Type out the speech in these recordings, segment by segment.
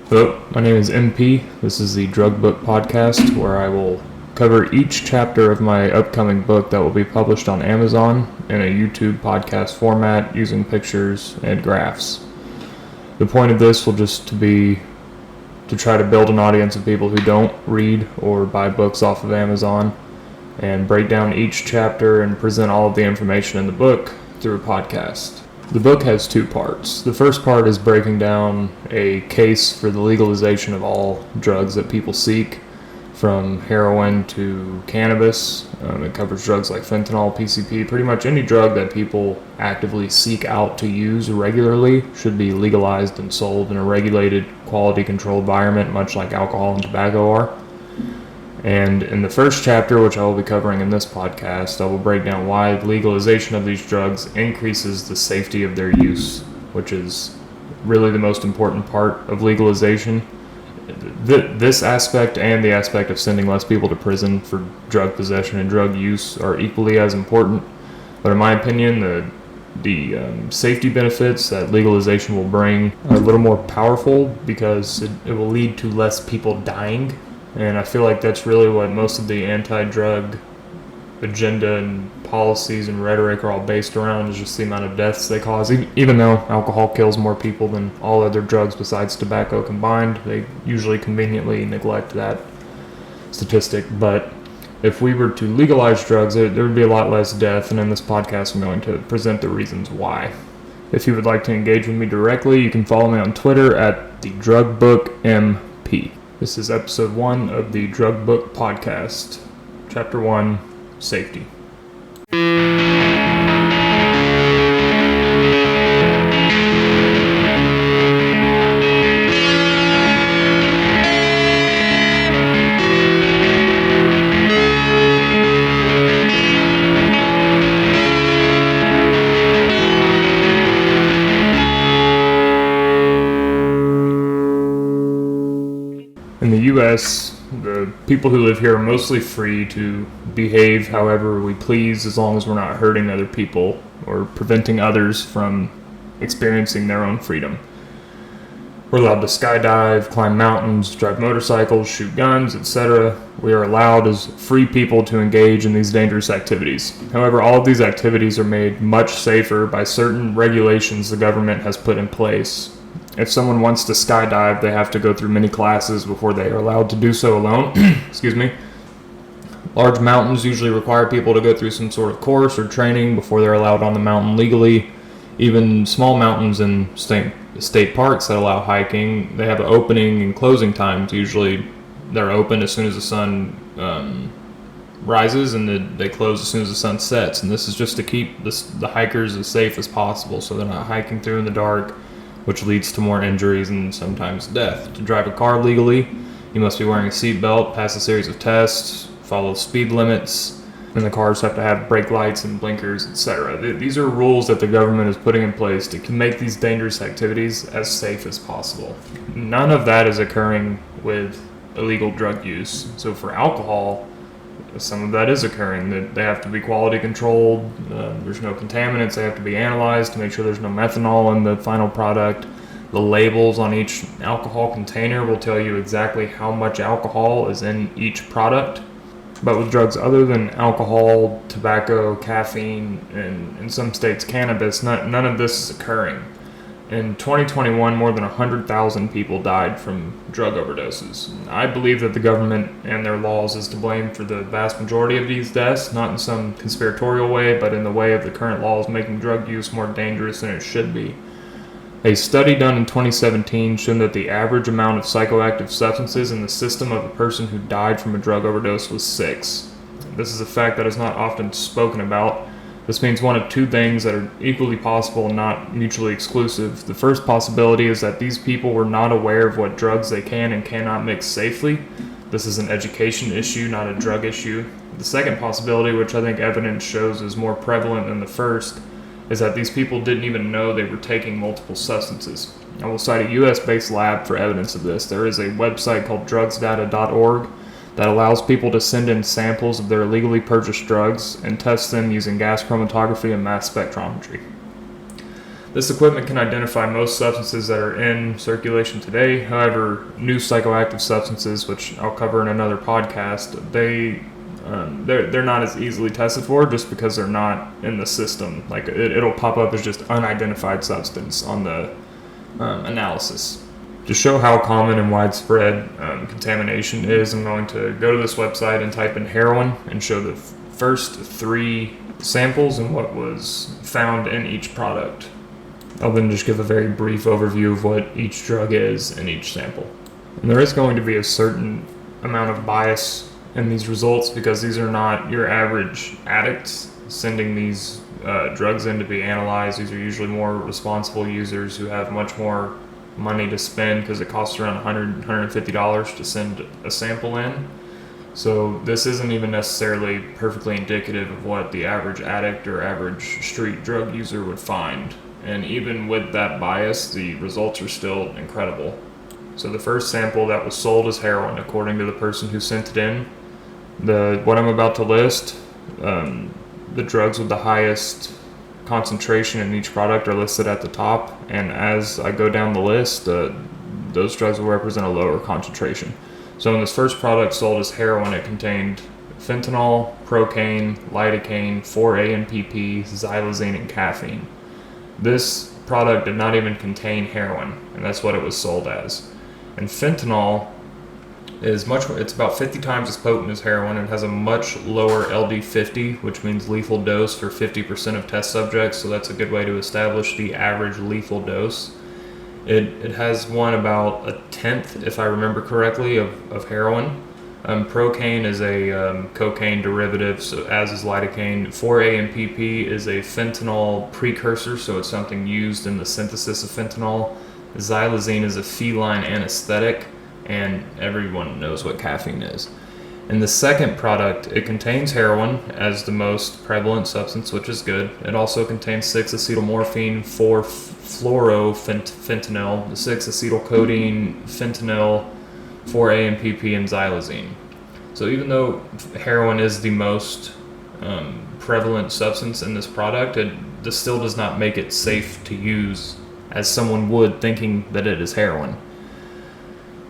Hello, my name is MP. This is the Drug Book Podcast, where I will cover each chapter of my upcoming book that will be published on Amazon in a YouTube podcast format using pictures and graphs. The point of this will just be to try to build an audience of people who don't read or buy books off of Amazon and break down each chapter and present all of the information in the book through a podcast. The book has two parts. The first part is breaking down a case for the legalization of all drugs that people seek, from heroin to cannabis. It covers drugs like fentanyl, PCP. Pretty much any drug that people actively seek out to use regularly should be legalized and sold in a regulated, quality-controlled environment, much like alcohol and tobacco are. And in the first chapter, which I will be covering in this podcast, I will break down why legalization of these drugs increases the safety of their use, which is really the most important part of legalization. This aspect and the aspect of sending less people to prison for drug possession and drug use are equally as important. But in my opinion, the safety benefits that legalization will bring are a little more powerful because it will lead to less people dying. And I feel like that's really what most of the anti-drug agenda and policies and rhetoric are all based around, is just the amount of deaths they cause. Even though alcohol kills more people than all other drugs besides tobacco combined, they usually conveniently neglect that statistic. But if we were to legalize drugs, there would be a lot less death, and in this podcast I'm going to present the reasons why. If you would like to engage with me directly, you can follow me on Twitter at @thedrugbookmp. This is episode 1 of the Drug Book Podcast, Chapter 1, Safety. In the U.S., the people who live here are mostly free to behave however we please, as long as we're not hurting other people or preventing others from experiencing their own freedom. We're allowed to skydive, climb mountains, drive motorcycles, shoot guns, etc. We are allowed as free people to engage in these dangerous activities. However, all of these activities are made much safer by certain regulations the government has put in place. If someone wants to skydive, they have to go through many classes before they are allowed to do so alone. Excuse me. Large mountains usually require people to go through some sort of course or training before they're allowed on the mountain legally. Even small mountains in state parks that allow hiking, they have opening and closing times. Usually they're open as soon as the sun rises, and they close as soon as the sun sets. And this is just to keep the hikers as safe as possible, so they're not hiking through in the dark, which leads to more injuries and sometimes death. To drive a car legally, you must be wearing a seatbelt, pass a series of tests, follow speed limits, and the cars have to have brake lights and blinkers, etc. These are rules that the government is putting in place to make these dangerous activities as safe as possible. None of that is occurring with illegal drug use. So for alcohol, some of that is occurring. That they have to be quality controlled. There's no contaminants. They have to be analyzed to make sure there's no methanol in the final product. The labels on each alcohol container will tell you exactly how much alcohol is in each product. But with drugs other than alcohol, tobacco, caffeine, and in some states cannabis, none of this is occurring. In 2021, more than 100,000 people died from drug overdoses. I believe that the government and their laws is to blame for the vast majority of these deaths, not in some conspiratorial way, but in the way of the current laws making drug use more dangerous than it should be. A study done in 2017 showed that the average amount of psychoactive substances in the system of a person who died from a drug overdose was 6. This is a fact that is not often spoken about. This means one of two things that are equally possible and not mutually exclusive. The first possibility is that these people were not aware of what drugs they can and cannot mix safely. This is an education issue, not a drug issue. The second possibility, which I think evidence shows is more prevalent than the first, is that these people didn't even know they were taking multiple substances. I will cite a US-based lab for evidence of this. There is a website called drugsdata.org that allows people to send in samples of their illegally purchased drugs and test them using gas chromatography and mass spectrometry. This equipment can identify most substances that are in circulation today. However, new psychoactive substances, which I'll cover in another podcast, they're not as easily tested for just because they're not in the system. Like it'll pop up as just unidentified substance on the analysis. To show how common and widespread contamination is, I'm going to go to this website and type in heroin and show the first 3 samples and what was found in each product. I'll then just give a very brief overview of what each drug is in each sample. And there is going to be a certain amount of bias in these results because these are not your average addicts sending these drugs in to be analyzed. These are usually more responsible users who have much more money to spend because it costs around $100, $150 to send a sample in. So this isn't even necessarily perfectly indicative of what the average addict or average street drug user would find. And even with that bias, the results are still incredible. So the first sample that was sold as heroin, according to the person who sent it in, what I'm about to list, the drugs with the highest concentration in each product are listed at the top, and as I go down the list, those drugs will represent a lower concentration. So in this first product sold as heroin, it contained fentanyl, procaine, lidocaine, 4-AMPP, xylazine, and caffeine. This product did not even contain heroin, and that's what it was sold as. And fentanyl it's about 50 times as potent as heroin and has a much lower LD50, which means lethal dose for 50% of test subjects, so that's a good way to establish the average lethal dose. It has one about 1/10, if I remember correctly, of heroin. Procaine is a cocaine derivative, so as is lidocaine. 4-AMPP is a fentanyl precursor, so it's something used in the synthesis of fentanyl. Xylazine is a feline anesthetic, and everyone knows what caffeine is. In the second product, it contains heroin as the most prevalent substance, which is good. It also contains 6-acetylmorphine, 4-fluorofentanyl, 6-acetylcodeine, fentanyl, 4-AMPP, and xylazine. So even though heroin is the most prevalent substance in this product, this still does not make it safe to use as someone would, thinking that it is heroin.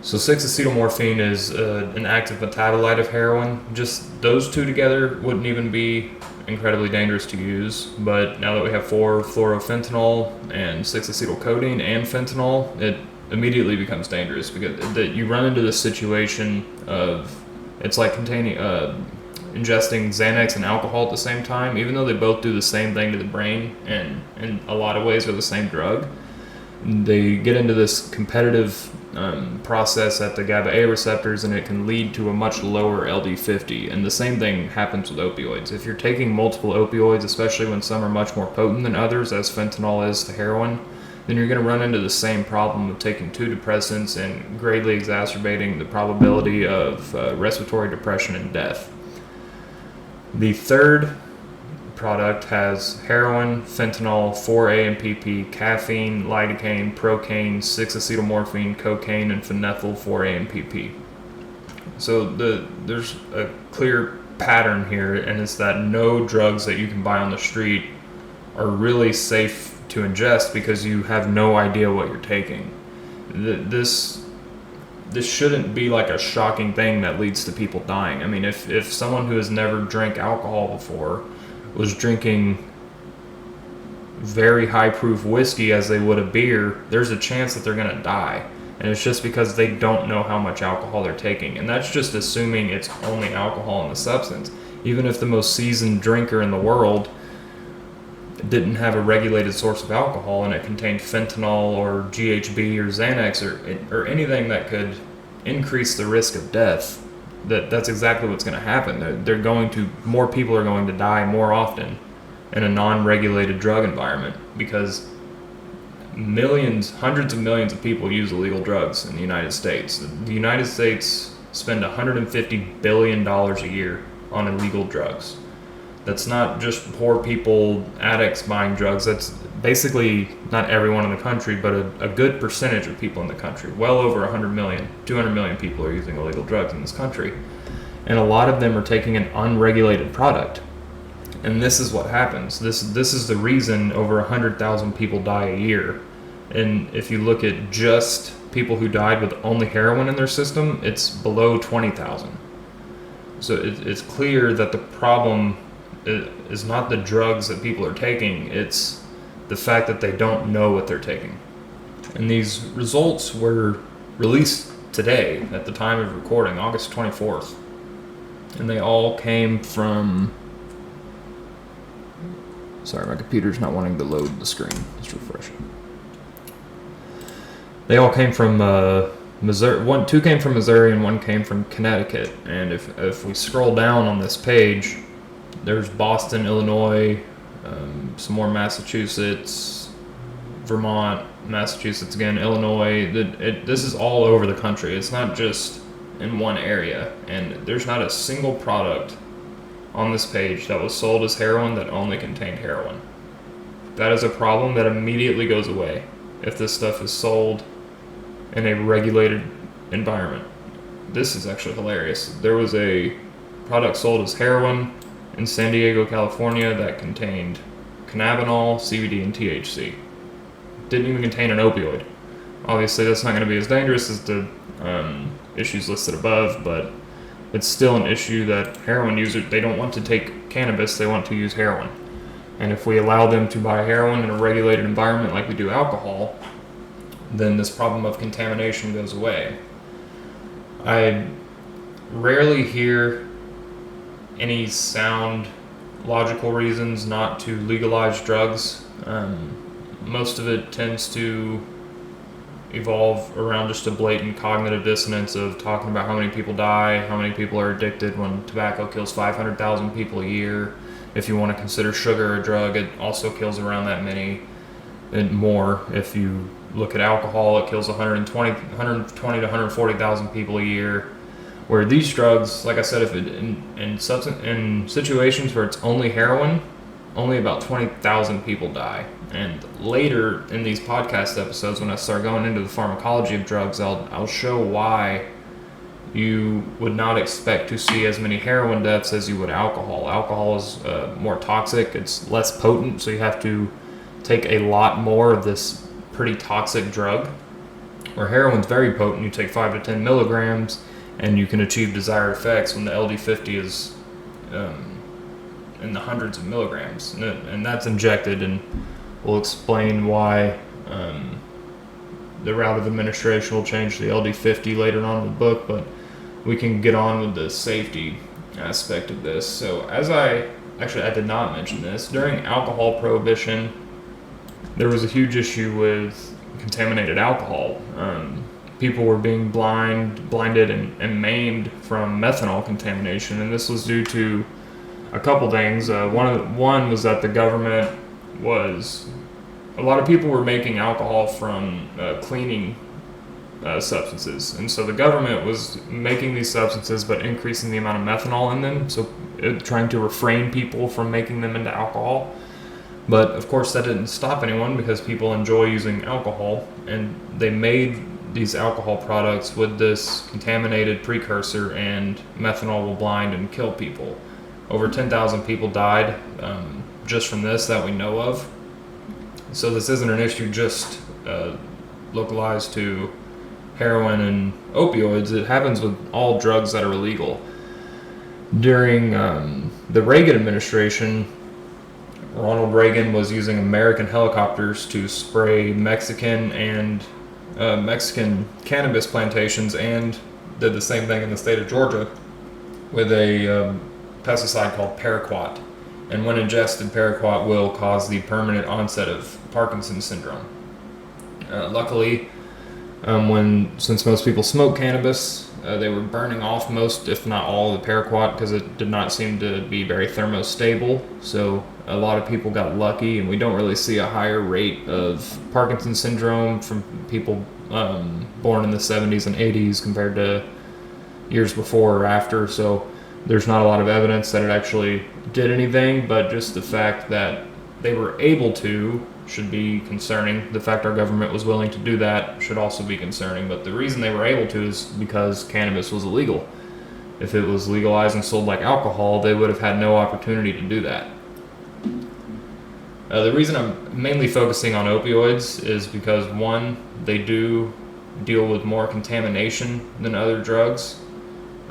So 6-acetylmorphine is an active metabolite of heroin. Just those two together wouldn't even be incredibly dangerous to use, but now that we have 4-fluorofentanyl and 6-acetylcodeine and fentanyl, it immediately becomes dangerous because you run into this situation of it's like ingesting Xanax and alcohol at the same time, even though they both do the same thing to the brain and in a lot of ways are the same drug. They get into this competitive process at the GABA A receptors, and it can lead to a much lower LD50. And the same thing happens with opioids. If you're taking multiple opioids, especially when some are much more potent than others, as fentanyl is to heroin, then you're going to run into the same problem of taking 2 depressants and greatly exacerbating the probability of respiratory depression and death. The third product has heroin, fentanyl, 4-AMPP, caffeine, lidocaine, procaine, 6-acetylmorphine, cocaine, and phenylethyl 4-AMPP. So there's a clear pattern here, and it's that no drugs that you can buy on the street are really safe to ingest because you have no idea what you're taking. This shouldn't be like a shocking thing that leads to people dying. I mean, if someone who has never drank alcohol before was drinking very high proof whiskey as they would a beer, there's a chance that they're going to die. And it's just because they don't know how much alcohol they're taking. And that's just assuming it's only alcohol in the substance. Even if the most seasoned drinker in the world didn't have a regulated source of alcohol and it contained fentanyl or GHB or Xanax or anything that could increase the risk of death, that's exactly what's going to happen. More people are going to die more often in a non-regulated drug environment because hundreds of millions of people use illegal drugs in the United States. The United States spend $150 billion a year on illegal drugs. That's not just poor people, addicts buying drugs. That's basically not everyone in the country, but a good percentage of people in the country. Well over 100 million, 200 million people are using illegal drugs in this country. And a lot of them are taking an unregulated product. And this is what happens. This is the reason over 100,000 people die a year. And if you look at just people who died with only heroin in their system, it's below 20,000. So it's clear that the problem is not the drugs that people are taking, it's the fact that they don't know what they're taking. And these results were released today at the time of recording, August 24th. And they all came from... Sorry, my computer's not wanting to load the screen. Let's refresh it. They all came from Missouri. Two came from Missouri and one came from Connecticut. And if we scroll down on this page, there's Boston, Illinois, some more Massachusetts, Vermont, Massachusetts again, Illinois. This is all over the country. It's not just in one area. And there's not a single product on this page that was sold as heroin that only contained heroin. That is a problem that immediately goes away if this stuff is sold in a regulated environment. This is actually hilarious. There was a product sold as heroin in San Diego, California that contained cannabinol, CBD, and THC. Didn't even contain an opioid. Obviously, that's not going to be as dangerous as the issues listed above, but it's still an issue that heroin users, they don't want to take cannabis, they want to use heroin. And if we allow them to buy heroin in a regulated environment like we do alcohol, then this problem of contamination goes away. I rarely hear any sound, logical reasons not to legalize drugs. Most of it tends to evolve around just a blatant cognitive dissonance of talking about how many people die, how many people are addicted when tobacco kills 500,000 people a year. If you want to consider sugar a drug, it also kills around that many and more. If you look at alcohol, it kills 120 to 140,000 people a year. Where these drugs, like I said, if it, in situations where it's only heroin, only about 20,000 people die. And later in these podcast episodes, when I start going into the pharmacology of drugs, I'll show why you would not expect to see as many heroin deaths as you would alcohol. Alcohol is more toxic, it's less potent, so you have to take a lot more of this pretty toxic drug. Where heroin's very potent, you take 5 to 10 milligrams, and you can achieve desired effects when the LD50 is in the hundreds of milligrams. And that's injected, and we'll explain why the route of administration will change the LD50 later on in the book, but we can get on with the safety aspect of this. So I did not mention this. During alcohol prohibition, there was a huge issue with contaminated alcohol. People were being blinded and maimed from methanol contamination, and this was due to a couple things. One was that the government a lot of people were making alcohol from cleaning substances, and so the government was making these substances but increasing the amount of methanol in them, so trying to refrain people from making them into alcohol. But of course that didn't stop anyone because people enjoy using alcohol, and they made these alcohol products with this contaminated precursor, and methanol will blind and kill people. Over 10,000 people died just from this that we know of. So this isn't an issue just localized to heroin and opioids. It happens with all drugs that are illegal. During the Reagan administration, Ronald Reagan was using American helicopters to spray Mexican cannabis plantations, and did the same thing in the state of Georgia with a pesticide called paraquat. And when ingested, paraquat will cause the permanent onset of Parkinson's syndrome. Luckily, since most people smoke cannabis, they were burning off most, if not all, of the paraquat because it did not seem to be very thermostable. So a lot of people got lucky, and we don't really see a higher rate of Parkinson's syndrome from people born in the 70s and 80s compared to years before or after. So there's not a lot of evidence that it actually did anything, but just the fact that they were able to should be concerning. The fact our government was willing to do that should also be concerning, but the reason they were able to is because cannabis was illegal. If it was legalized and sold like alcohol, they would have had no opportunity to do that. The reason I'm mainly focusing on opioids is because, one, they do deal with more contamination than other drugs,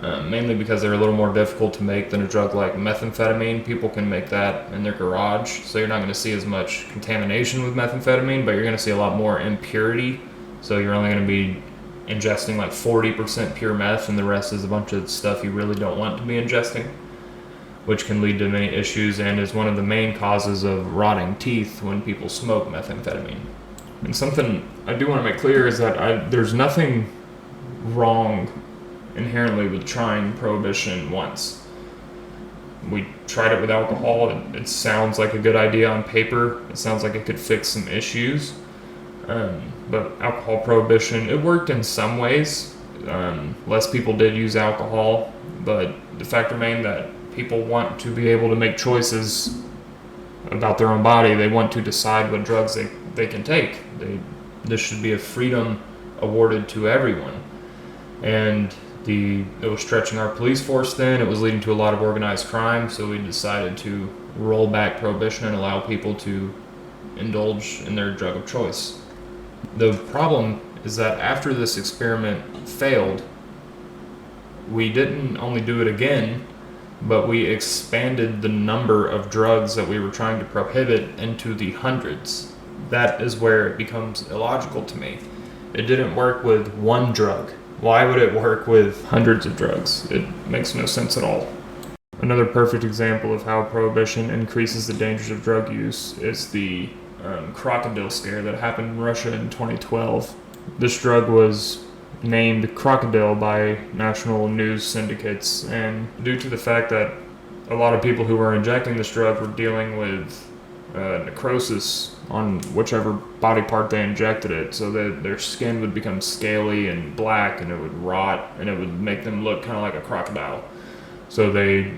mainly because they're a little more difficult to make than a drug like methamphetamine. People can make that in their garage, so you're not going to see as much contamination with methamphetamine, but you're going to see a lot more impurity. So you're only going to be ingesting like 40% pure meth, and the rest is a bunch of stuff you really don't want to be ingesting, which can lead to many issues and is one of the main causes of rotting teeth when people smoke methamphetamine. And something I do want to make clear is that there's nothing wrong inherently with trying prohibition once. We tried it with alcohol. It sounds like a good idea on paper. It sounds like it could fix some issues. But alcohol prohibition, it worked in some ways. Less people did use alcohol, but the fact remained that people want to be able to make choices about their own body. They want to decide what drugs they can take. This should be a freedom awarded to everyone. And it was stretching our police force then. It was leading to a lot of organized crime, so we decided to roll back prohibition and allow people to indulge in their drug of choice. The problem is that after this experiment failed, we didn't only do it again, but we expanded the number of drugs that we were trying to prohibit into the hundreds. That is where it becomes illogical to me. It didn't work with one drug. Why would it work with hundreds of drugs? It makes no sense at all. Another perfect example of how prohibition increases the dangers of drug use is the crocodile scare that happened in Russia in 2012. This drug was named crocodile by national news syndicates, and due to the fact that a lot of people who were injecting this drug were dealing with necrosis on whichever body part they injected it, so that their skin would become scaly and black, and it would rot, and it would make them look kind of like a crocodile. So they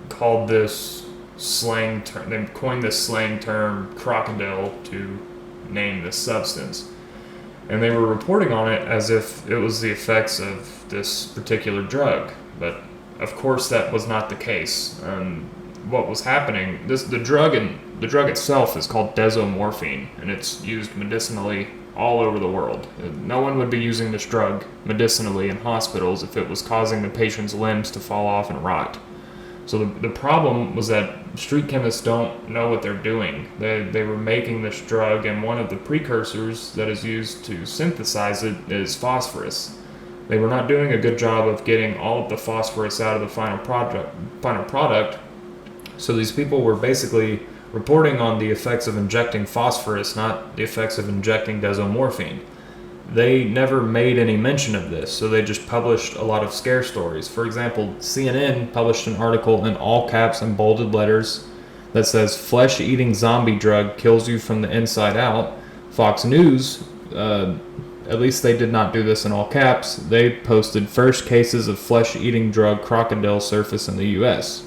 called this slang term, they coined this slang term crocodile to name this substance. And they were reporting on it as if it was the effects of this particular drug. But of course that was not the case. What was happening, the drug itself is called desomorphine, and it's used medicinally all over the world. No one would be using this drug medicinally in hospitals if it was causing the patient's limbs to fall off and rot. So the problem was that street chemists don't know what they're doing. They were making this drug, and one of the precursors that is used to synthesize it is phosphorus. They were not doing a good job of getting all of the phosphorus out of the final product. So these people were basically reporting on the effects of injecting phosphorus, not the effects of injecting desomorphine. They never made any mention of this, so they just published a lot of scare stories. For example, CNN published an article in all caps and bolded letters that says, "Flesh-eating zombie drug kills you from the inside out." Fox News, at least they did not do this in all caps, they posted, "First cases of flesh-eating drug crocodile surface in the U.S."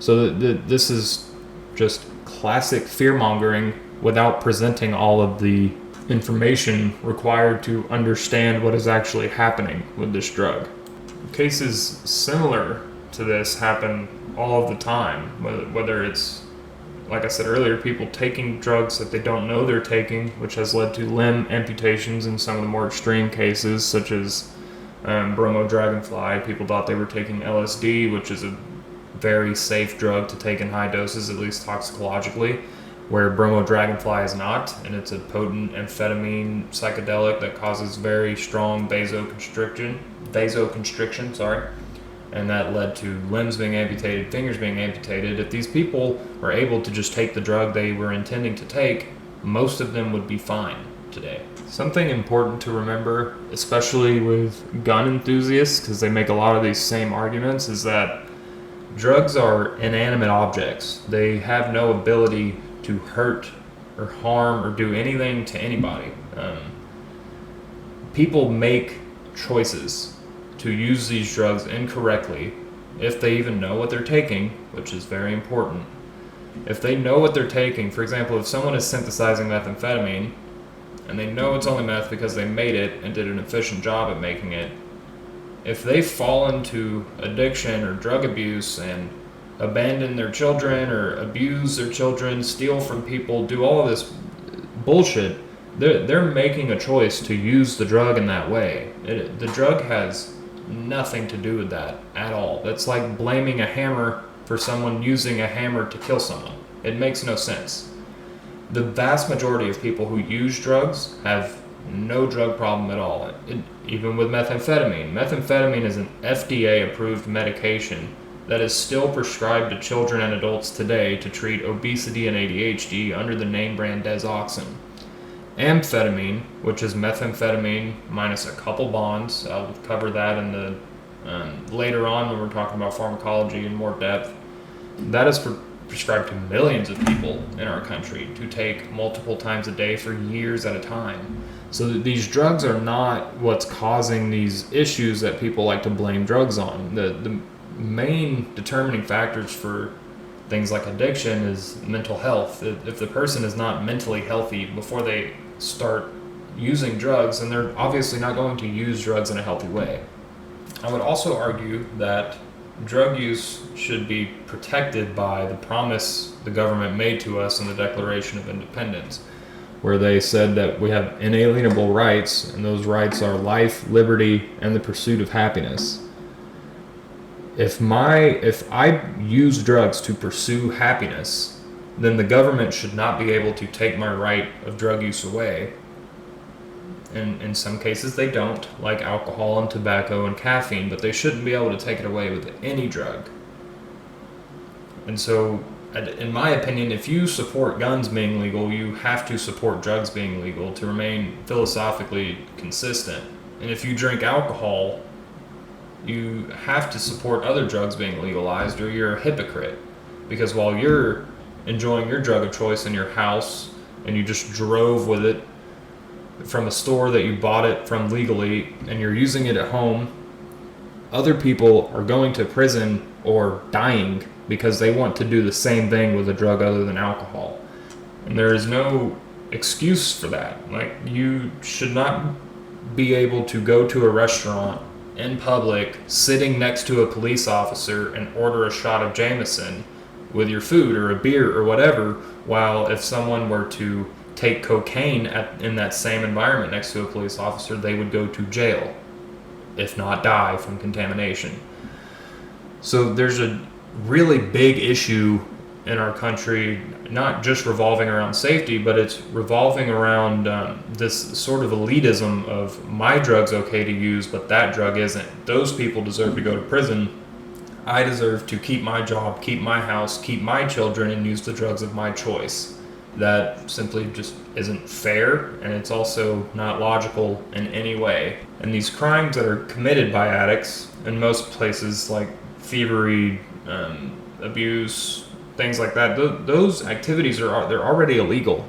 So this is just classic fear-mongering without presenting all of the information required to understand what is actually happening with this drug. Cases similar to this happen all of the time, whether it's, like I said earlier, people taking drugs that they don't know they're taking, which has led to limb amputations in some of the more extreme cases, such as bromo dragonfly. People thought they were taking LSD, which is a very safe drug to take in high doses, at least toxicologically, where bromo dragonfly is not, and it's a potent amphetamine psychedelic that causes very strong vasoconstriction, and that led to limbs being amputated, fingers being amputated. If these people were able to just take the drug they were intending to take, most of them would be fine today. Something important to remember, especially with gun enthusiasts, because they make a lot of these same arguments, is that drugs are inanimate objects. They have no ability to hurt or harm or do anything to anybody. People make choices to use these drugs incorrectly, if they even know what they're taking, which is very important. If they know what they're taking, for example, if someone is synthesizing methamphetamine and they know it's only meth because they made it and did an efficient job at making it, if they fall into addiction or drug abuse and abandon their children or abuse their children, steal from people, do all of this bullshit, they're making a choice to use the drug in that way. The drug has nothing to do with that at all. That's like blaming a hammer for someone using a hammer to kill someone. It makes no sense. The vast majority of people who use drugs have no drug problem at all. Even with methamphetamine. Methamphetamine is an FDA-approved medication that is still prescribed to children and adults today to treat obesity and ADHD under the name brand Desoxyn. Amphetamine, which is methamphetamine minus a couple bonds, I'll cover that in the later on when we're talking about pharmacology in more depth, that is prescribed to millions of people in our country to take multiple times a day for years at a time. So these drugs are not what's causing these issues that people like to blame drugs on. The main determining factors for things like addiction is mental health. If the person is not mentally healthy before they start using drugs, then they're obviously not going to use drugs in a healthy way. I would also argue that drug use should be protected by the promise the government made to us in the Declaration of Independence, where they said that we have inalienable rights, and those rights are life, liberty, and the pursuit of happiness. If I use drugs to pursue happiness, then the government should not be able to take my right of drug use away. And in some cases they don't, like alcohol and tobacco and caffeine, but they shouldn't be able to take it away with any drug. And so, in my opinion, if you support guns being legal, you have to support drugs being legal to remain philosophically consistent. And if you drink alcohol, you have to support other drugs being legalized, or you're a hypocrite. Because while you're enjoying your drug of choice in your house and you just drove with it from a store that you bought it from legally and you're using it at home, other people are going to prison or dying because they want to do the same thing with a drug other than alcohol. And there is no excuse for that. Like, you should not be able to go to a restaurant in public, sitting next to a police officer, and order a shot of Jameson with your food or a beer or whatever, while if someone were to take cocaine in that same environment next to a police officer, they would go to jail, if not die from contamination. So there's a really big issue in our country, not just revolving around safety, but it's revolving around this sort of elitism of my drug's okay to use, but that drug isn't. Those people deserve to go to prison. I deserve to keep my job, keep my house, keep my children, and use the drugs of my choice. That simply just isn't fair, and it's also not logical in any way. And these crimes that are committed by addicts in most places, like thievery, abuse, things like that, those activities they're already illegal,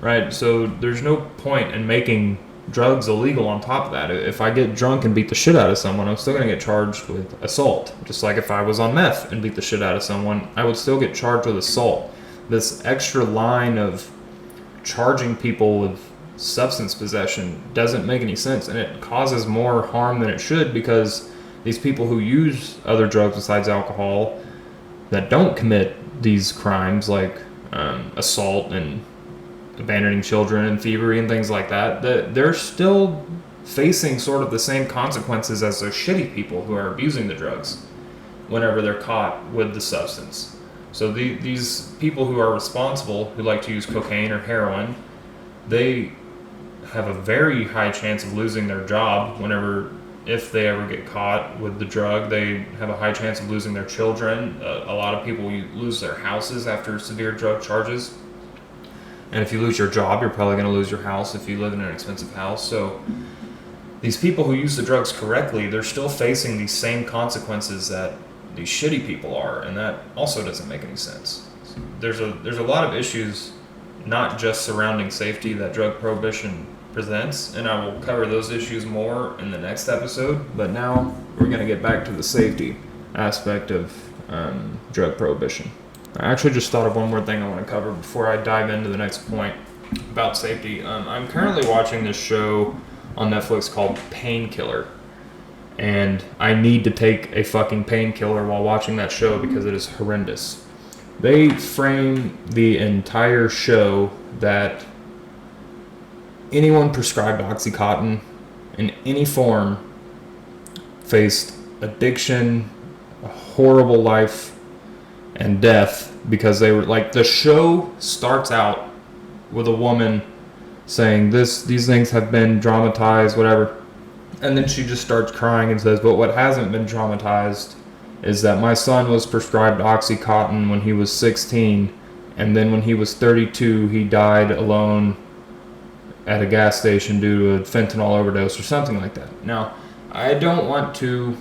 right? So there's no point in making drugs illegal on top of that. If I get drunk and beat the shit out of someone, I'm still going to get charged with assault. Just like if I was on meth and beat the shit out of someone, I would still get charged with assault. This extra line of charging people with substance possession doesn't make any sense, and it causes more harm than it should, because these people who use other drugs besides alcohol that don't commit these crimes like assault and abandoning children and thievery and things like that, they're still facing sort of the same consequences as those shitty people who are abusing the drugs whenever they're caught with the substance. So these people who are responsible, who like to use cocaine or heroin, they have a very high chance of losing their job if they ever get caught with the drug. They have a high chance of losing their children. A lot of people lose their houses after severe drug charges. And if you lose your job, you're probably going to lose your house if you live in an expensive house. So these people who use the drugs correctly, they're still facing these same consequences that these shitty people are, and that also doesn't make any sense. There's a lot of issues, not just surrounding safety, that drug prohibition presents, and I will cover those issues more in the next episode. But now we're going to get back to the safety aspect of drug prohibition. I actually just thought of one more thing I want to cover before I dive into the next point about safety. I'm currently watching this show on Netflix called Painkiller, and I need to take a fucking painkiller while watching that show because it is horrendous. They frame the entire show that anyone prescribed OxyContin in any form faced addiction, a horrible life, and death because they were like, the show starts out with a woman saying these things have been dramatized, whatever, and then she just starts crying and says, but what hasn't been dramatized is that my son was prescribed OxyContin when he was 16, and then when he was 32 he died alone at a gas station due to a fentanyl overdose or something like that. Now, I don't want to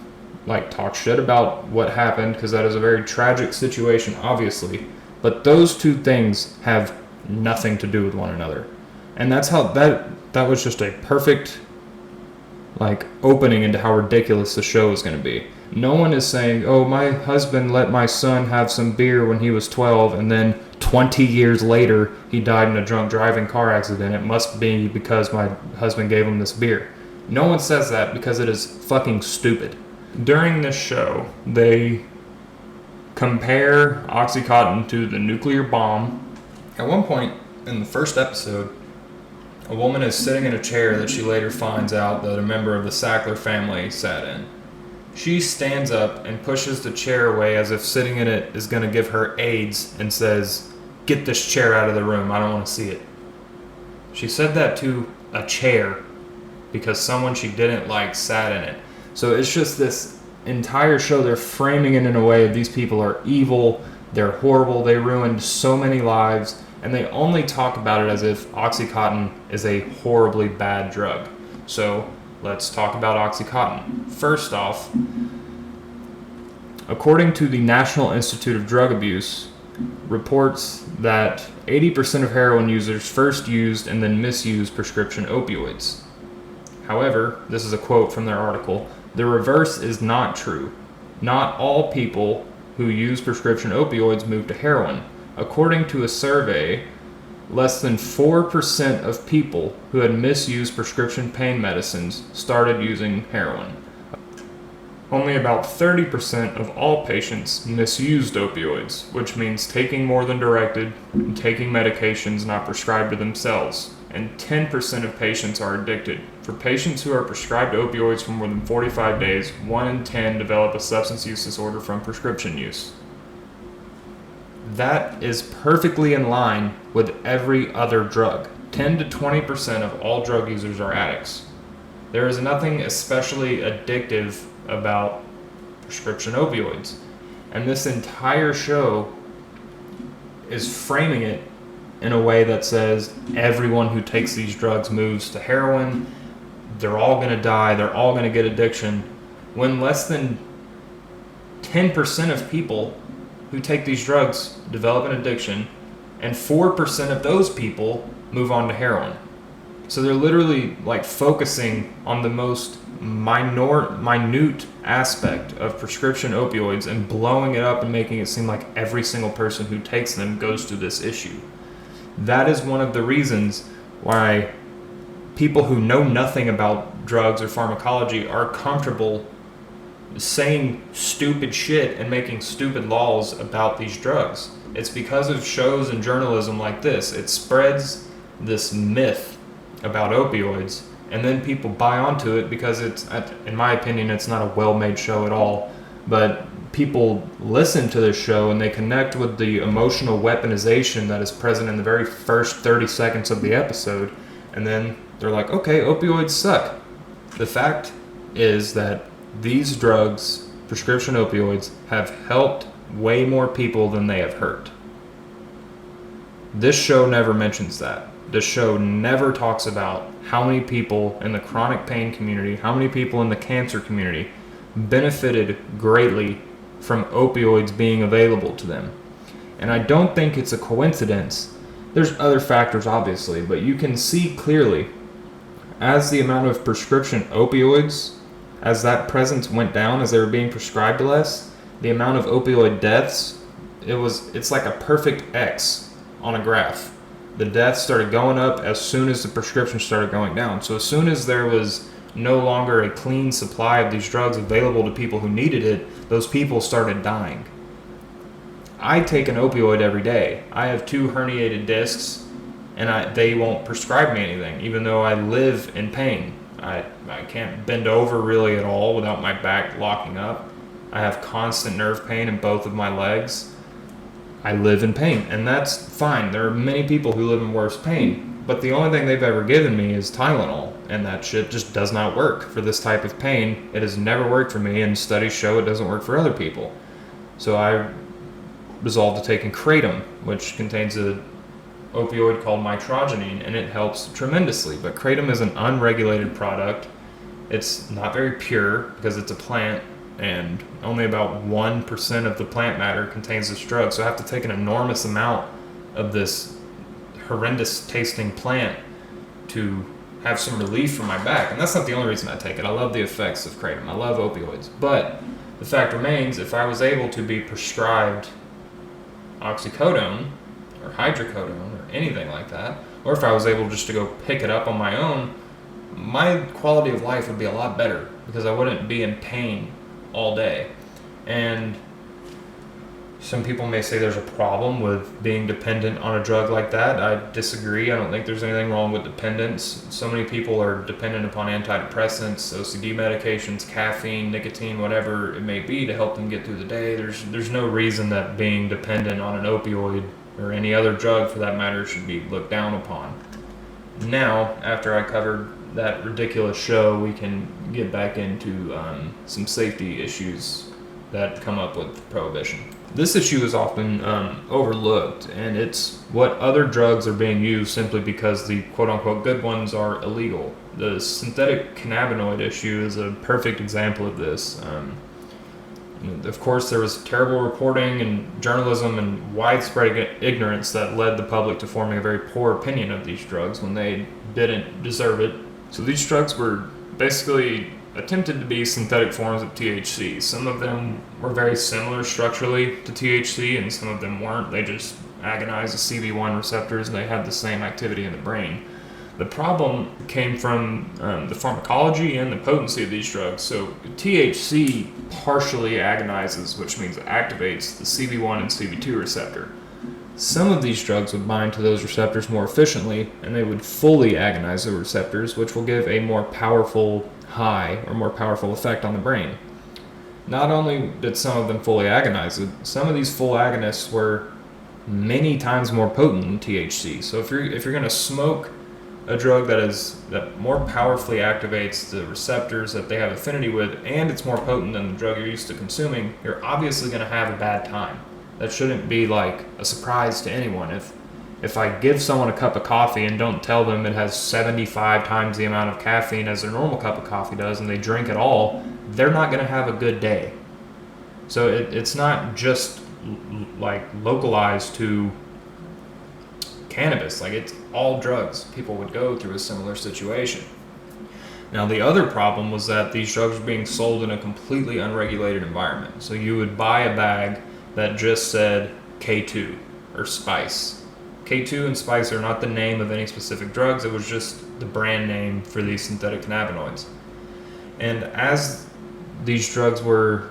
talk shit about what happened because that is a very tragic situation, obviously, but those two things have nothing to do with one another. And that's how that was just a perfect opening into how ridiculous the show is going to be. No one is saying, oh, my husband let my son have some beer when he was 12 and then 20 years later he died in a drunk driving car accident. It must be because my husband gave him this beer. No one says that because it is fucking stupid. During this show, they compare OxyContin to the nuclear bomb. At one point in the first episode, a woman is sitting in a chair that she later finds out that a member of the Sackler family sat in. She stands up and pushes the chair away as if sitting in it is going to give her AIDS and says, "Get this chair out of the room, I don't want to see it." She said that to a chair because someone she didn't like sat in it. So it's just this entire show, they're framing it in a way of these people are evil, they're horrible, they ruined so many lives, and they only talk about it as if OxyContin is a horribly bad drug. So let's talk about OxyContin. First off, according to the National Institute of Drug Abuse, reports that 80% of heroin users first used and then misused prescription opioids. However, this is a quote from their article, the reverse is not true. Not all people who use prescription opioids move to heroin. According to a survey, less than 4% of people who had misused prescription pain medicines started using heroin. Only about 30% of all patients misused opioids, which means taking more than directed and taking medications not prescribed to themselves. And 10% of patients are addicted. For patients who are prescribed opioids for more than 45 days, 1 in 10 develop a substance use disorder from prescription use. That is perfectly in line with every other drug. 10 to 20% of all drug users are addicts. There is nothing especially addictive about prescription opioids. And this entire show is framing it in a way that says everyone who takes these drugs moves to heroin, they're all going to die, they're all going to get addiction, when less than 10% of people who take these drugs develop an addiction, and 4% of those people move on to heroin. So they're literally focusing on the most minute aspect of prescription opioids and blowing it up and making it seem like every single person who takes them goes through this issue. That is one of the reasons why people who know nothing about drugs or pharmacology are comfortable saying stupid shit and making stupid laws about these drugs. It's because of shows and journalism like this. It spreads this myth about opioids, and then people buy onto it because it's, in my opinion, it's not a well-made show at all. But people listen to this show and they connect with the emotional weaponization that is present in the very first 30 seconds of the episode, and then they're like, okay, opioids suck. The fact is that these drugs, prescription opioids, have helped way more people than they have hurt. This show never mentions that. This show never talks about how many people in the chronic pain community, how many people in the cancer community benefited greatly from opioids being available to them. And I don't think it's a coincidence. There's other factors, obviously, but you can see clearly as the amount of prescription opioids, as that presence went down, as they were being prescribed less, the amount of opioid deaths, it's like a perfect X on a graph. The deaths started going up as soon as the prescription started going down. So as soon as there was no longer a clean supply of these drugs available to people who needed it, those people started dying. I take an opioid every day. I have 2 herniated discs, and they won't prescribe me anything, even though I live in pain. I can't bend over really at all without my back locking up. I have constant nerve pain in both of my legs. I live in pain, and that's fine. There are many people who live in worse pain, but the only thing they've ever given me is Tylenol, and that shit just does not work for this type of pain. It has never worked for me, and studies show it doesn't work for other people. So I resolved to take Kratom, which contains a opioid called mitragynine, and it helps tremendously. But Kratom is an unregulated product. It's not very pure because it's a plant, and only about 1% of the plant matter contains this drug. So I have to take an enormous amount of this horrendous tasting plant to have some relief from my back. And that's not the only reason I take it. I love the effects of Kratom. I love opioids. But the fact remains, if I was able to be prescribed oxycodone or hydrocodone or anything like that, or if I was able just to go pick it up on my own, my quality of life would be a lot better because I wouldn't be in pain all day. And some people may say there's a problem with being dependent on a drug like that. I disagree. I don't think there's anything wrong with dependence. So many people are dependent upon antidepressants, OCD medications, caffeine, nicotine, whatever it may be to help them get through the day. There's no reason that being dependent on an opioid or any other drug for that matter should be looked down upon. Now, after I covered that ridiculous show, we can get back into some safety issues that come up with prohibition. This issue is often overlooked, and it's what other drugs are being used simply because the quote-unquote good ones are illegal. The synthetic cannabinoid issue is a perfect example of this. Of course, there was terrible reporting and journalism and widespread ignorance that led the public to forming a very poor opinion of these drugs when they didn't deserve it. So these drugs were basically attempted to be synthetic forms of THC. Some of them were very similar structurally to THC, and some of them weren't. They just agonized the CB1 receptors, and they had the same activity in the brain. The problem came from the pharmacology and the potency of these drugs. So THC partially agonizes, which means it activates the CB1 and CB2 receptor. Some of these drugs would bind to those receptors more efficiently, and they would fully agonize the receptors, which will give a more powerful high or more powerful effect on the brain. Not only did some of them fully agonize it, some of these full agonists were many times more potent than THC. So if you're going to smoke a drug that more powerfully activates the receptors that they have affinity with, and it's more potent than the drug you're used to consuming, you're obviously going to have a bad time. That shouldn't be like a surprise to anyone. If I give someone a cup of coffee and don't tell them it has 75 times the amount of caffeine as their normal cup of coffee does, and they drink it all, they're not going to have a good day. So it's not just like localized to cannabis. Like, it's all drugs. People would go through a similar situation. Now, the other problem was that these drugs were being sold in a completely unregulated environment. So you would buy a bag that just said K2 or Spice. K2 and Spice are not the name of any specific drugs. It was just the brand name for these synthetic cannabinoids. And as these drugs were,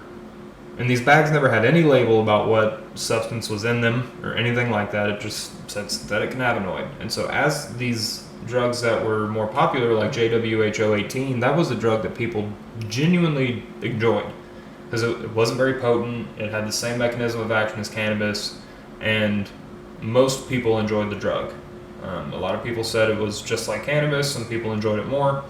and these bags never had any label about what substance was in them or anything like that. It just said synthetic cannabinoid. And so as these drugs that were more popular, like JWHO18, that was a drug that people genuinely enjoyed because it wasn't very potent. It had the same mechanism of action as cannabis, and most people enjoyed the drug. A lot of people said it was just like cannabis. Some people enjoyed it more.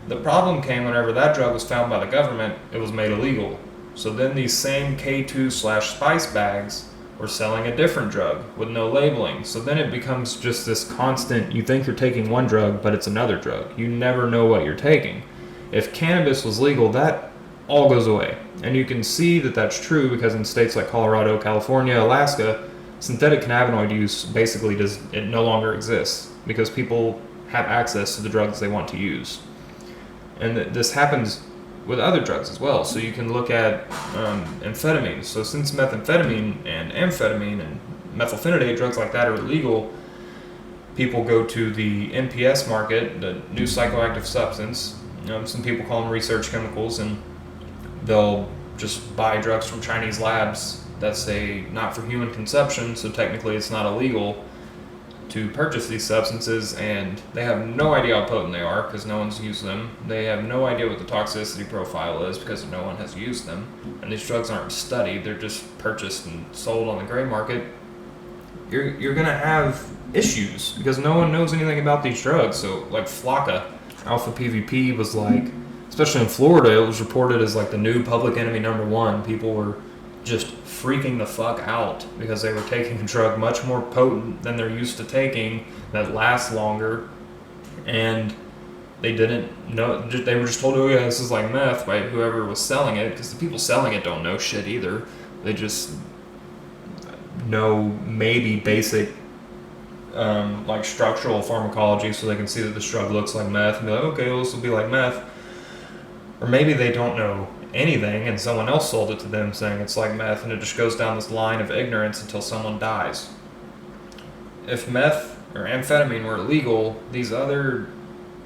The problem came whenever that drug was found by the government, it was made illegal. So then these same K2/Spice bags were selling a different drug with no labeling. So then it becomes just this constant, you think you're taking one drug, but it's another drug. You never know what you're taking. If cannabis was legal, that all goes away. And you can see that that's true because in states like Colorado, California, Alaska, synthetic cannabinoid use basically it no longer exists because people have access to the drugs they want to use. And this happens with other drugs as well. So you can look at amphetamines. So since methamphetamine and amphetamine and methylphenidate, drugs like that are illegal, people go to the NPS market, the new psychoactive substance, Some people call them research chemicals, and they'll just buy drugs from Chinese labs that say not for human consumption, so technically it's not illegal to purchase these substances, and they have no idea how potent they are because no one's used them. They have no idea what the toxicity profile is because no one has used them, and these drugs aren't studied. They're just purchased and sold on the gray market. You're gonna have issues because no one knows anything about these drugs. So like Flocka, alpha PVP was like, especially in Florida, it was reported as like the new public enemy number one. People were just freaking the fuck out because they were taking a drug much more potent than they're used to taking, that lasts longer, and they didn't know. They were just told, oh yeah, this is like meth, by whoever was selling it, because the people selling it don't know shit either. They just know maybe basic like structural pharmacology, so they can see that this drug looks like meth and be like, okay, well, this will be like meth. Or maybe they don't know anything and someone else sold it to them saying it's like meth, and it just goes down this line of ignorance until someone dies. If meth or amphetamine were illegal, these other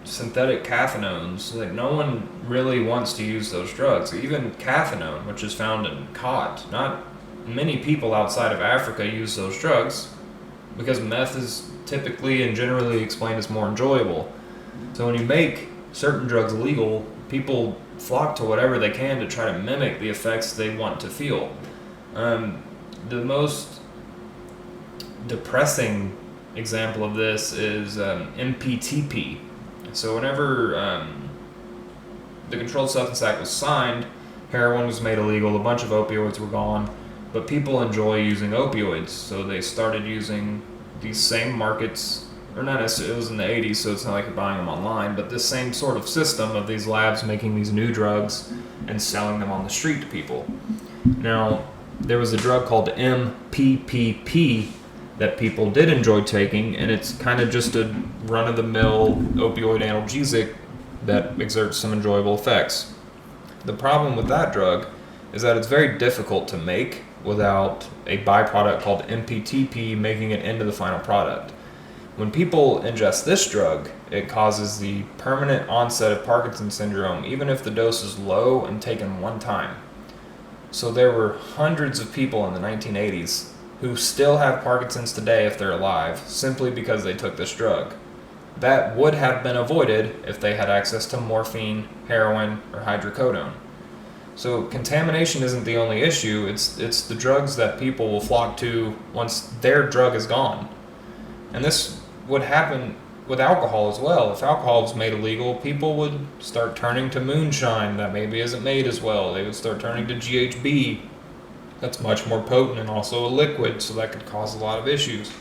synthetic cathinones, like, no one really wants to use those drugs. Even cathinone, which is found in cod, not many people outside of Africa use those drugs because meth is typically and generally explained as more enjoyable. So when you make certain drugs legal, people flock to whatever they can to try to mimic the effects they want to feel. The most depressing example of this is MPTP. So whenever the Controlled Substance Act was signed, heroin was made illegal, a bunch of opioids were gone, but people enjoy using opioids, so they started using these same markets, or not necessarily, it was in the 80s, so it's not like you're buying them online, but this same sort of system of these labs making these new drugs and selling them on the street to people. Now, there was a drug called MPPP that people did enjoy taking, and it's kind of just a run-of-the-mill opioid analgesic that exerts some enjoyable effects. The problem with that drug is that it's very difficult to make without a byproduct called MPTP making it into the final product. When people ingest this drug, it causes the permanent onset of Parkinson's syndrome, even if the dose is low and taken one time. So there were hundreds of people in the 1980s who still have Parkinson's today if they're alive, simply because they took this drug. That would have been avoided if they had access to morphine, heroin, or hydrocodone. So contamination isn't the only issue, it's the drugs that people will flock to once their drug is gone. And this would happen with alcohol as well. If alcohol was made illegal, people would start turning to moonshine that maybe isn't made as well. They would start turning to GHB. That's much more potent and also a liquid, so that could cause a lot of issues.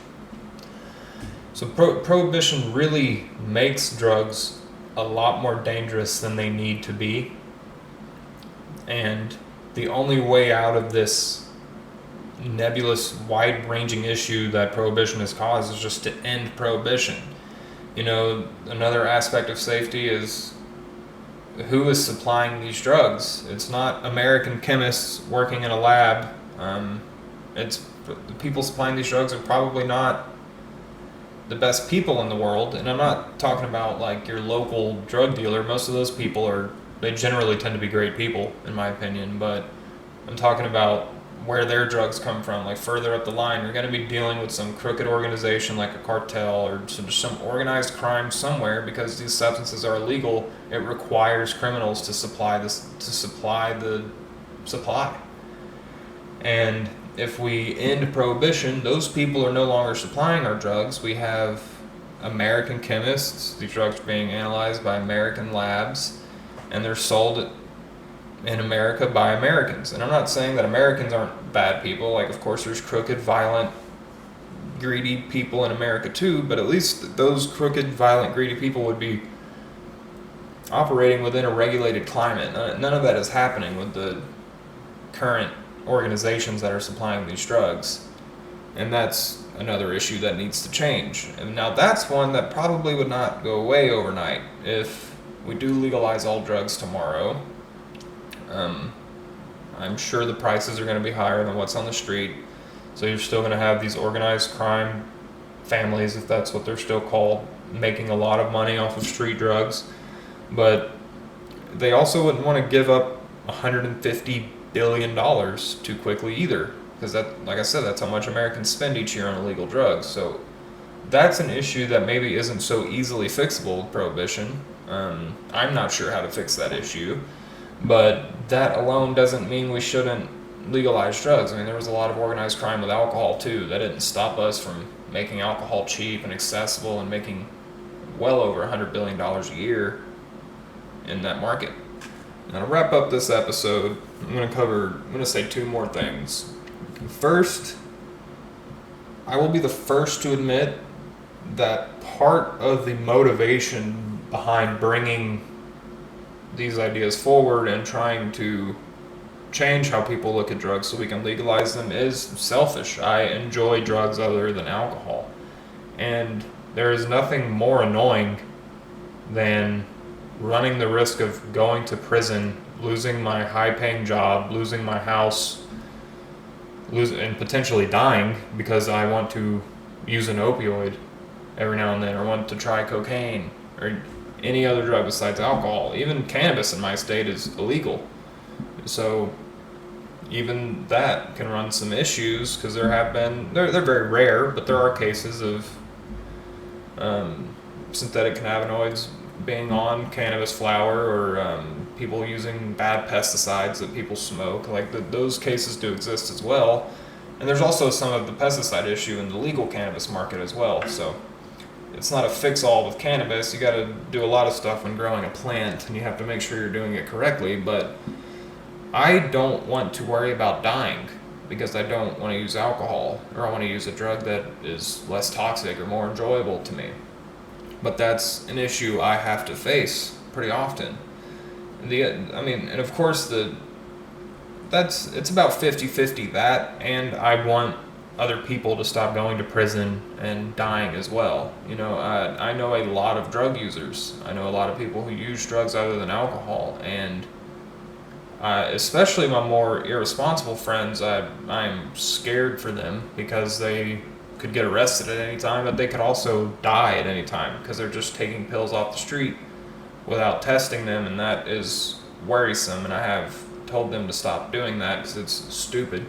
So prohibition really makes drugs a lot more dangerous than they need to be. And the only way out of this nebulous, wide-ranging issue that prohibition has caused is just to end prohibition. You know, another aspect of safety is who is supplying these drugs. It's not American chemists working in a lab. It's the people supplying these drugs are probably not the best people in the world. And I'm not talking about like your local drug dealer. Most of those people they generally tend to be great people, in my opinion. But I'm talking about where their drugs come from, like further up the line. You're going to be dealing with some crooked organization like a cartel or some organized crime somewhere, because these substances are illegal. It requires criminals to supply the supply. And if we end prohibition, those people are no longer supplying our drugs. We have American chemists. These drugs are being analyzed by American labs, and they're sold in America by Americans. And I'm not saying that Americans aren't bad people. Like, of course, there's crooked, violent, greedy people in America too, but at least those crooked, violent, greedy people would be operating within a regulated climate. None of that is happening with the current organizations that are supplying these drugs. And that's another issue that needs to change. And now that's one that probably would not go away overnight. If we do legalize all drugs tomorrow, I'm sure the prices are going to be higher than what's on the street. So you're still going to have these organized crime families, if that's what they're still called, making a lot of money off of street drugs. But they also wouldn't want to give up $150 billion too quickly either, because that, like I said, that's how much Americans spend each year on illegal drugs. So that's an issue that maybe isn't so easily fixable with prohibition. I'm not sure how to fix that issue, but that alone doesn't mean we shouldn't legalize drugs. I mean, there was a lot of organized crime with alcohol too. That didn't stop us from making alcohol cheap and accessible and making well over $100 billion a year in that market. Now, to wrap up this episode, I'm going to say two more things. First, I will be the first to admit that part of the motivation behind bringing these ideas forward and trying to change how people look at drugs so we can legalize them is selfish. I enjoy drugs other than alcohol. And there is nothing more annoying than running the risk of going to prison, losing my high-paying job, losing my house, and potentially dying because I want to use an opioid every now and then, or want to try cocaine, or any other drug besides alcohol. Even cannabis in my state is illegal. So even that can run some issues, because they're very rare, but there are cases of synthetic cannabinoids being on cannabis flower, or people using bad pesticides that people smoke. Those cases do exist as well. And there's also some of the pesticide issue in the legal cannabis market as well. So it's not a fix-all with cannabis. You got to do a lot of stuff when growing a plant, and you have to make sure you're doing it correctly. But I don't want to worry about dying because I don't want to use alcohol, or I want to use a drug that is less toxic or more enjoyable to me. But that's an issue I have to face pretty often. And of course, it's about 50-50 that, and I want other people to stop going to prison and dying as well. I know a lot of drug users. I know a lot of people who use drugs other than alcohol, and especially my more irresponsible friends, I'm scared for them because they could get arrested at any time, but they could also die at any time because they're just taking pills off the street without testing them, and that is worrisome, and I have told them to stop doing that because it's stupid.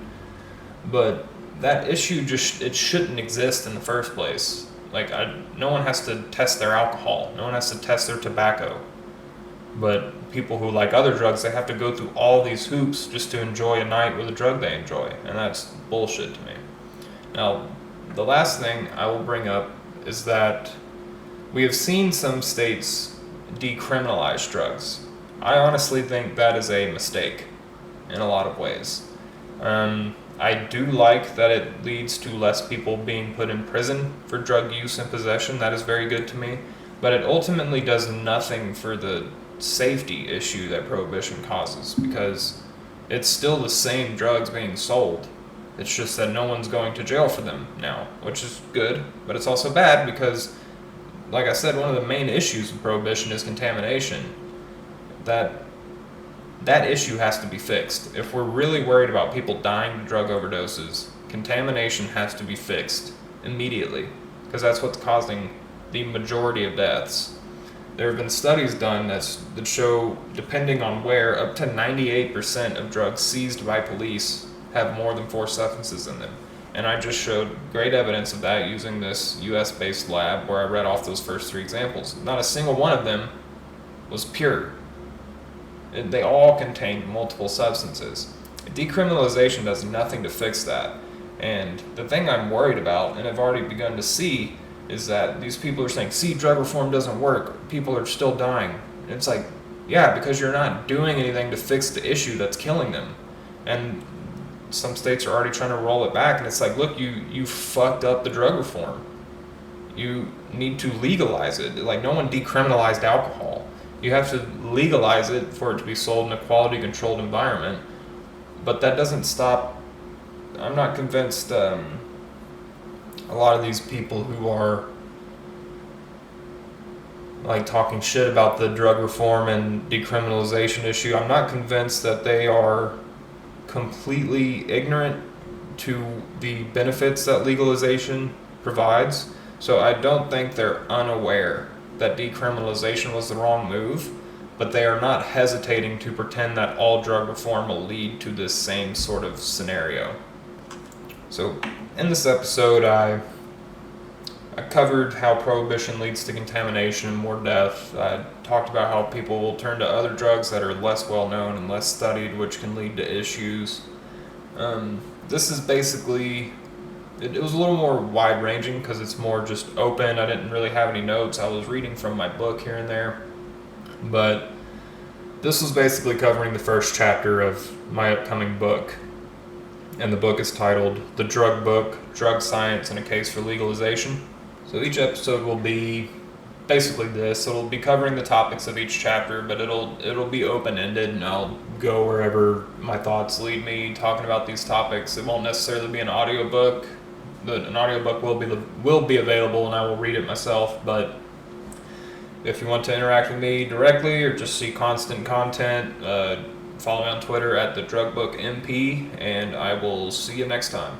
But that issue it shouldn't exist in the first place. No one has to test their alcohol, no one has to test their tobacco. But people who like other drugs, they have to go through all these hoops just to enjoy a night with a drug they enjoy, and that's bullshit to me. Now, the last thing I will bring up is that we have seen some states decriminalize drugs. I honestly think that is a mistake in a lot of ways. I do like that it leads to less people being put in prison for drug use and possession. That is very good to me. But it ultimately does nothing for the safety issue that prohibition causes, because it's still the same drugs being sold. It's just that no one's going to jail for them now, which is good, but it's also bad because, like I said, one of the main issues with prohibition is contamination. That issue has to be fixed. If we're really worried about people dying to drug overdoses, contamination has to be fixed immediately, because that's what's causing the majority of deaths. There have been studies done that show, depending on where, up to 98% of drugs seized by police have more than 4 substances in them. And I just showed great evidence of that using this US-based lab where I read off those first 3 examples. Not a single one of them was pure. They all contained multiple substances. Decriminalization does nothing to fix that. And the thing I'm worried about, and have already begun to see, is that these people are saying, see, drug reform doesn't work. People are still dying. And it's like, yeah, because you're not doing anything to fix the issue that's killing them. And some states are already trying to roll it back, and it's like, look, you fucked up the drug reform. You need to legalize it. Like, no one decriminalized alcohol. You have to legalize it for it to be sold in a quality controlled environment. But that doesn't stop. I'm not convinced a lot of these people who are talking shit about the drug reform and decriminalization issue, I'm not convinced that they are completely ignorant to the benefits that legalization provides. So I don't think they're unaware that decriminalization was the wrong move, but they are not hesitating to pretend that all drug reform will lead to this same sort of scenario. So, in this episode, I covered how prohibition leads to contamination and more death. I talked about how people will turn to other drugs that are less well known and less studied, which can lead to issues. This is basically, it was a little more wide ranging because it's more just open. I didn't really have any notes. I was reading from my book here and there. But this was basically covering the first chapter of my upcoming book. And the book is titled The Drug Book, Drug Science and a Case for Legalization. So each episode will be basically this. It'll be covering the topics of each chapter, but it'll be open-ended, and I'll go wherever my thoughts lead me talking about these topics. It won't necessarily be an audiobook. An audiobook will be available, and I will read it myself, but if you want to interact with me directly or just see constant content, follow me on Twitter at the Drug Book MP, and I will see you next time.